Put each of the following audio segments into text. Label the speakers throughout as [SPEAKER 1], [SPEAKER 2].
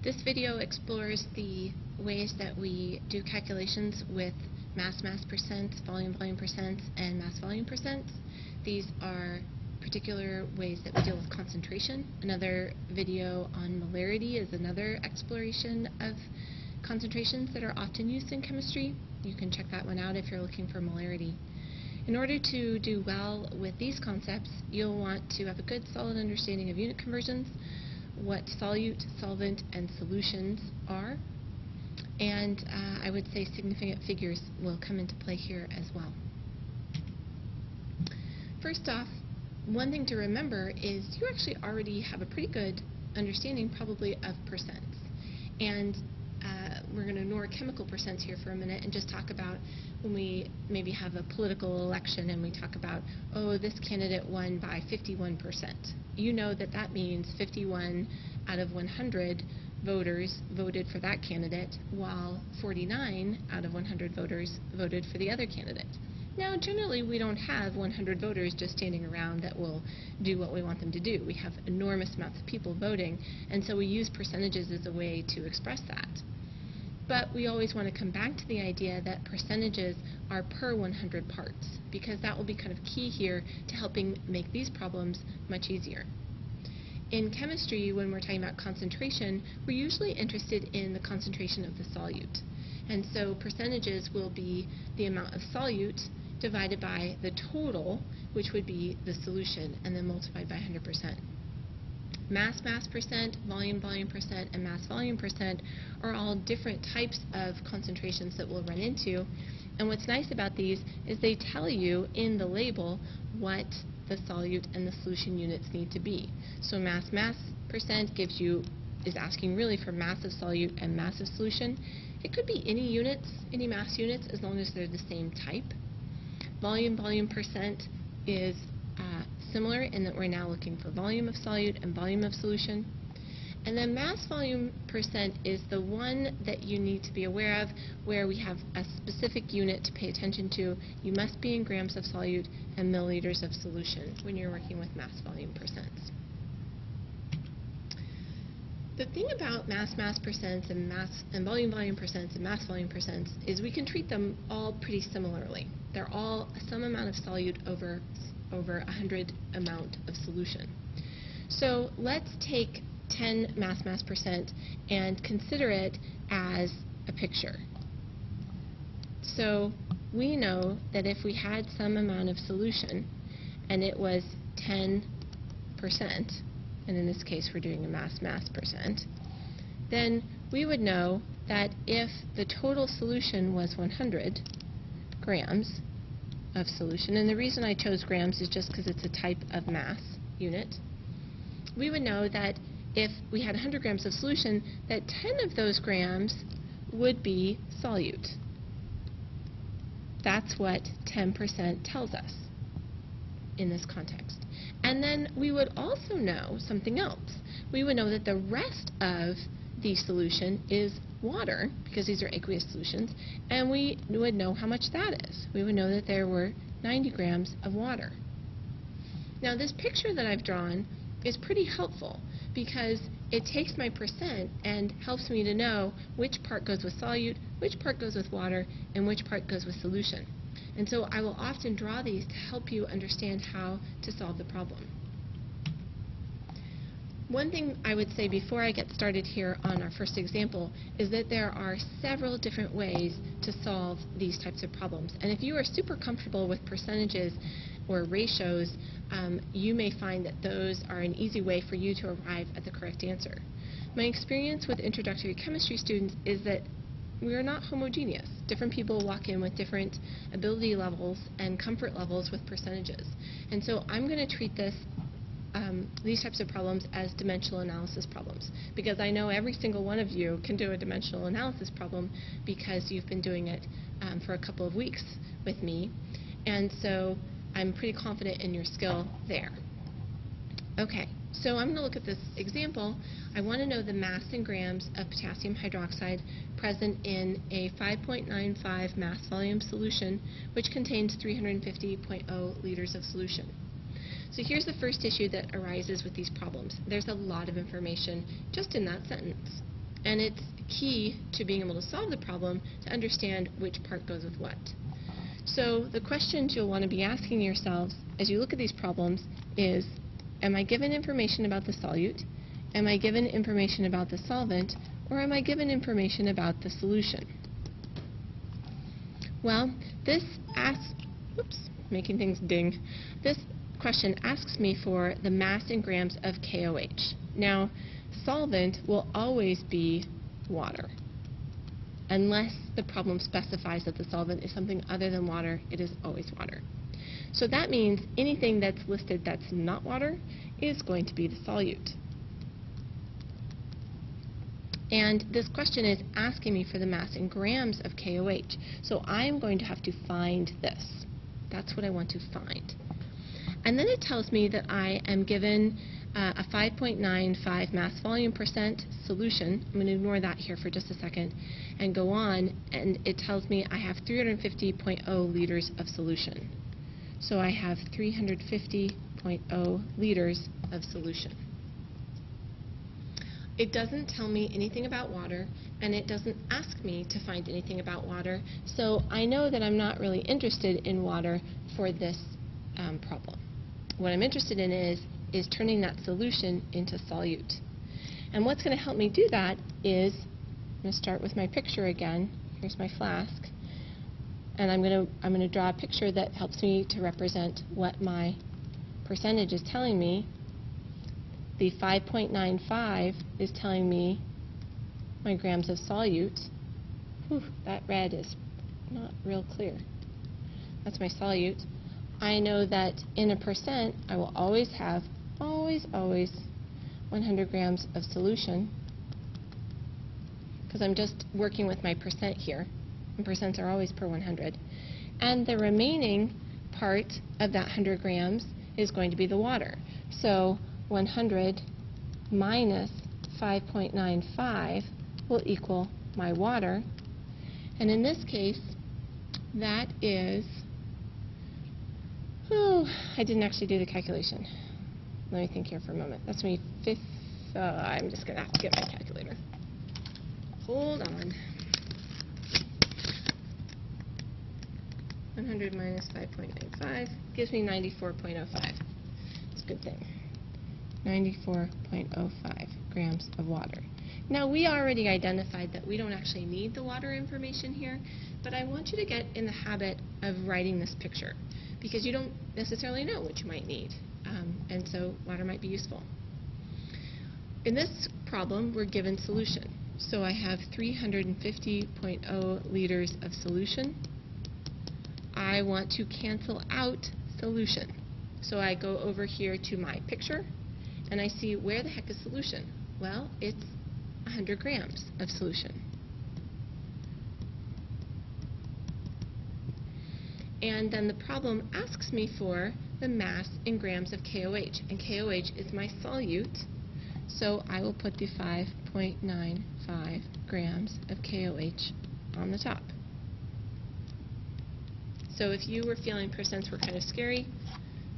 [SPEAKER 1] This video explores the ways that we do calculations with mass percents, volume percents, and mass volume percents. These are particular ways that we deal with concentration. Another video on molarity is another exploration of concentrations that are often used in chemistry. You can check that one out if you're looking for molarity. In order to do well with these concepts, you'll want to have a good solid understanding of unit conversions, what solute, solvent, and solutions are, and I would say significant figures will come into play here as well. First off, one thing to remember is you actually already have a pretty good understanding probably of percents. And we're going to ignore chemical percents here for a minute and just talk about when we maybe have a political election and we talk about, oh, this candidate won by 51%. You know that that means 51 out of 100 voters voted for that candidate, while 49 out of 100 voters voted for the other candidate. Now, generally, we don't have 100 voters just standing around that will do what we want them to do. We have enormous amounts of people voting, and so we use percentages as a way to express that. But we always want to come back to the idea that percentages are per 100 parts, because that will be kind of key here to helping make these problems much easier. In chemistry, when we're talking about concentration, we're usually interested in the concentration of the solute. And so percentages will be the amount of solute divided by the total, which would be the solution, and then multiplied by 100%. Mass percent, volume percent, and mass volume percent are all different types of concentrations that we'll run into. And what's nice about these is they tell you in the label what the solute and the solution units need to be. So mass percent is asking really for mass of solute and mass of solution. It could be any units, any mass units, as long as they're the same type. Volume percent is similar in that we're now looking for volume of solute and volume of solution. And then mass volume percent is the one that you need to be aware of, where we have a specific unit to pay attention to. You must be in grams of solute and milliliters of solution when you're working with mass volume percents. The thing about mass percents and volume percents and mass volume percents is we can treat them all pretty similarly. They're all some amount of solute over 100 amount of solution. So let's take 10 mass percent and consider it as a picture. So we know that if we had some amount of solution and it was 10%, and in this case we're doing a mass percent, then we would know that if the total solution was 100 grams of solution, and the reason I chose grams is just because it's a type of mass unit, we would know that if we had 100 grams of solution, that 10 of those grams would be solute. That's what 10% tells us in this context. And then we would also know something else. We would know that the rest of the solution is water, because these are aqueous solutions, and we would know how much that is. We would know that there were 90 grams of water. Now, this picture that I've drawn is pretty helpful because it takes my percent and helps me to know which part goes with solute, which part goes with water, and which part goes with solution. And so I will often draw these to help you understand how to solve the problem. One thing I would say before I get started here on our first example is that there are several different ways to solve these types of problems. And if you are super comfortable with percentages or ratios, you may find that those are an easy way for you to arrive at the correct answer. My experience with introductory chemistry students is that we are not homogeneous. Different people walk in with different ability levels and comfort levels with percentages. And so I'm going to treat these types of problems as dimensional analysis problems, because I know every single one of you can do a dimensional analysis problem because you've been doing it for a couple of weeks with me, and so I'm pretty confident in your skill there. Okay, so I'm going to look at this example. I want to know the mass in grams of potassium hydroxide present in a 5.95 mass volume solution, which contains 350.0 liters of solution. So here's the first issue that arises with these problems. There's a lot of information just in that sentence. And it's key to being able to solve the problem to understand which part goes with what. So the questions you'll want to be asking yourselves as you look at these problems is, am I given information about the solute? Am I given information about the solvent? Or am I given information about the solution? Well, this asks, oops, making things ding. This question asks me for the mass in grams of KOH. Now, solvent will always be water. Unless the problem specifies that the solvent is something other than water, it is always water. So that means anything that's listed that's not water is going to be the solute. And this question is asking me for the mass in grams of KOH. So I'm going to have to find this. That's what I want to find. And then it tells me that I am given a 5.95 mass volume percent solution. I'm going to ignore that here for just a second and go on, and it tells me I have 350.0 liters of solution. So I have 350.0 liters of solution. It doesn't tell me anything about water, and it doesn't ask me to find anything about water, so I know that I'm not really interested in water for this problem. What I'm interested in is turning that solution into solute. And what's going to help me do that is, I'm going to start with my picture again. Here's my flask. And I'm going to draw a picture that helps me to represent what my percentage is telling me. The 5.95 is telling me my grams of solute. Whew, that red is not real clear. That's my solute. I know that in a percent, I will always have, always 100 grams of solution, because I'm just working with my percent here, and percents are always per 100. And the remaining part of that 100 grams is going to be the water. So 100 minus 5.95 will equal my water. And in this case, that is, oh, I didn't actually do the calculation. Let me think here for a moment. That's me I'm just going to have to get my calculator. Hold on. 100 minus 5.95 gives me 94.05. It's a good thing. 94.05 grams of water. Now, we already identified that we don't actually need the water information here, but I want you to get in the habit of writing this picture, because you don't necessarily know what you might need, and so water might be useful. In this problem, we're given solution. So I have 350.0 liters of solution. I want to cancel out solution. So I go over here to my picture, and I see, where the heck is solution? Well, it's 100 grams of solution. And then the problem asks me for the mass in grams of KOH, and KOH is my solute, so I will put the 5.95 grams of KOH on the top. So if you were feeling percents were kind of scary,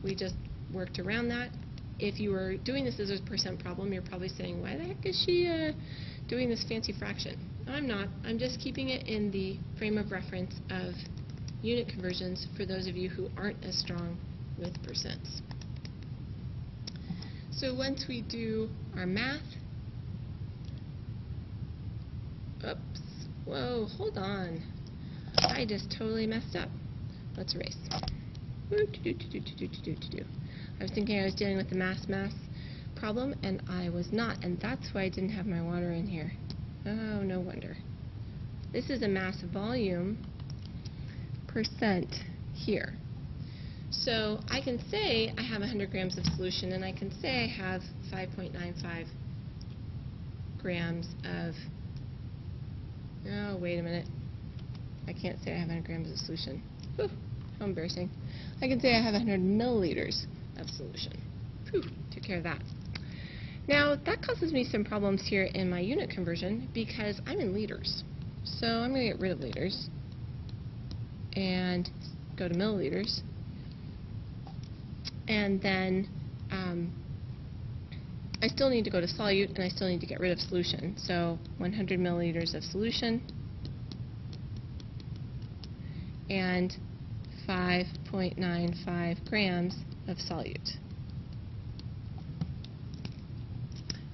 [SPEAKER 1] we just worked around that. If you were doing this as a percent problem, you're probably saying, why the heck is she doing this fancy fraction? I'm not. I'm just keeping it in the frame of reference of unit conversions for those of you who aren't as strong with percents. So once we do our math, oops, whoa, hold on. I just totally messed up. Let's erase. I was thinking I was dealing with the mass problem, and I was not, and that's why I didn't have my water in here. Oh, no wonder. This is a mass volume percent here. So I can say I have 100 grams of solution, and I can say I have 5.95 grams of, oh, wait a minute. I can't say I have 100 grams of solution. Whew, how embarrassing. I can say I have 100 milliliters of solution. Whew, took care of that. Now, that causes me some problems here in my unit conversion because I'm in liters. So I'm going to get rid of liters and go to milliliters. And then I still need to go to solute, and I still need to get rid of solution. So 100 milliliters of solution and 5.95 grams of solute.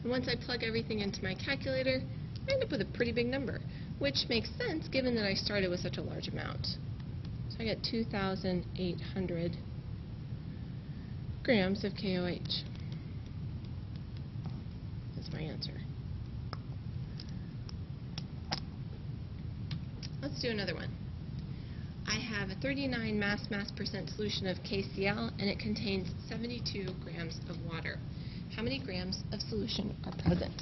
[SPEAKER 1] And once I plug everything into my calculator, I end up with a pretty big number, which makes sense given that I started with such a large amount. So I get 2,800 grams of KOH. That's my answer. Let's do another one. I have a 39 mass percent solution of KCl, and it contains 72 grams of water. How many grams of solution are present?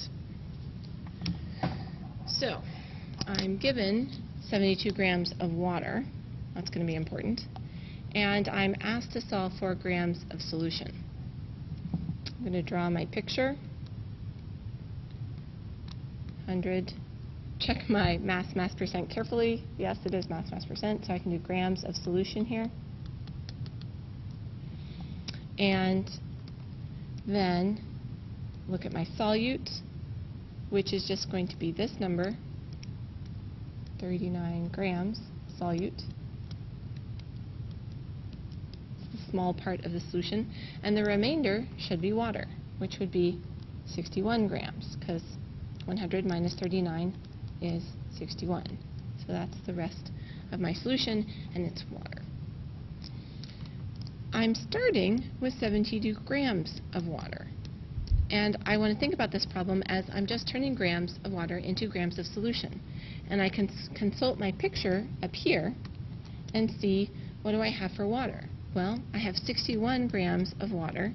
[SPEAKER 1] So, I'm given 72 grams of water. That's going to be important. And I'm asked to solve 4 grams of solution. I'm going to draw my picture. 100. Check my mass percent carefully. Yes, it is mass percent, so I can do grams of solution here. And then look at my solute, which is just going to be this number, 39 grams solute. It's the small part of the solution. And the remainder should be water, which would be 61 grams, because 100 minus 39 is 61. So that's the rest of my solution, and it's water. I'm starting with 72 grams of water. And I want to think about this problem as I'm just turning grams of water into grams of solution. And I can consult my picture up here and see, what do I have for water? Well, I have 61 grams of water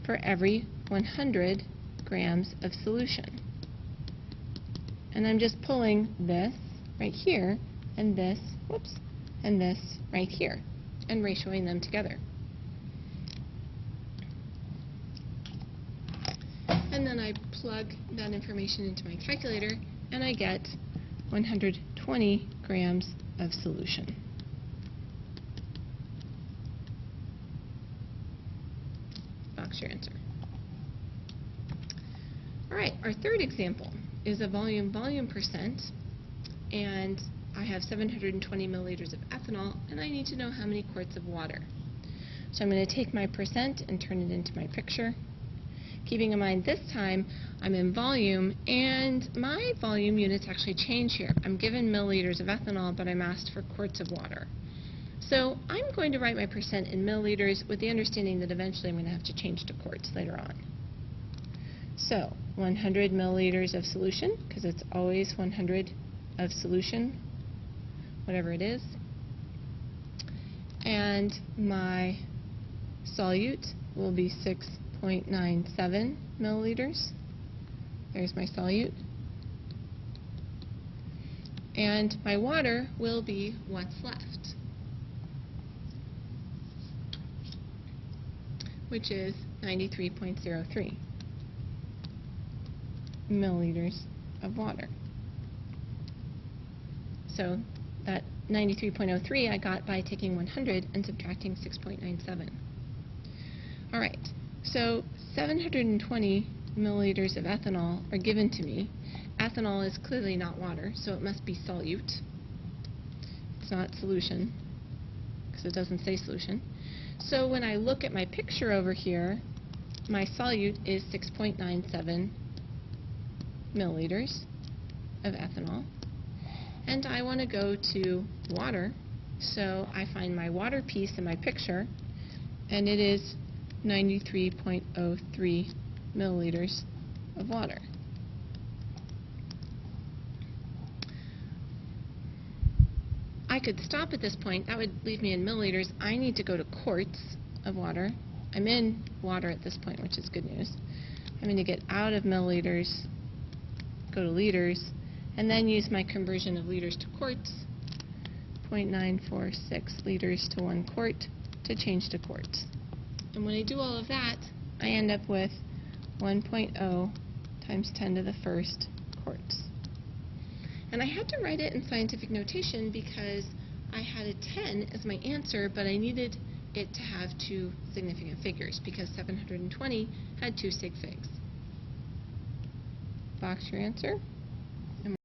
[SPEAKER 1] for every 100 grams of solution. And I'm just pulling this right here and this, whoops, and this right here, and ratioing them together. And then I plug that information into my calculator, and I get 120 grams of solution. Box your answer. All right, our third example is a volume percent, and I have 720 milliliters of ethanol, and I need to know how many quarts of water. So I'm going to take my percent and turn it into my picture. Keeping in mind this time I'm in volume, and my volume units actually change here. I'm given milliliters of ethanol, but I'm asked for quarts of water. So I'm going to write my percent in milliliters with the understanding that eventually I'm going to have to change to quarts later on. So 100 milliliters of solution, because it's always 100 of solution, whatever it is. And my solute will be 6.97 milliliters. There's my solute. And my water will be what's left, which is 93.03 milliliters of water. So that 93.03 I got by taking 100 and subtracting 6.97. All right, so 720 milliliters of ethanol are given to me. Ethanol is clearly not water, so it must be solute. It's not solution, because it doesn't say solution. So when I look at my picture over here, my solute is 6.97 milliliters of ethanol. And I want to go to water, so I find my water piece in my picture, and it is 93.03 milliliters of water. I could stop at this point. That would leave me in milliliters. I need to go to quarts of water. I'm in water at this point, which is good news. I'm going to get out of milliliters, go to liters, and then use my conversion of liters to quarts, 0.946 liters to 1 quart, to change to quarts. And when I do all of that, I end up with 1.0 times 10 to the first quarts. And I had to write it in scientific notation because I had a 10 as my answer, but I needed it to have two significant figures because 720 had two sig figs. Fox, your answer?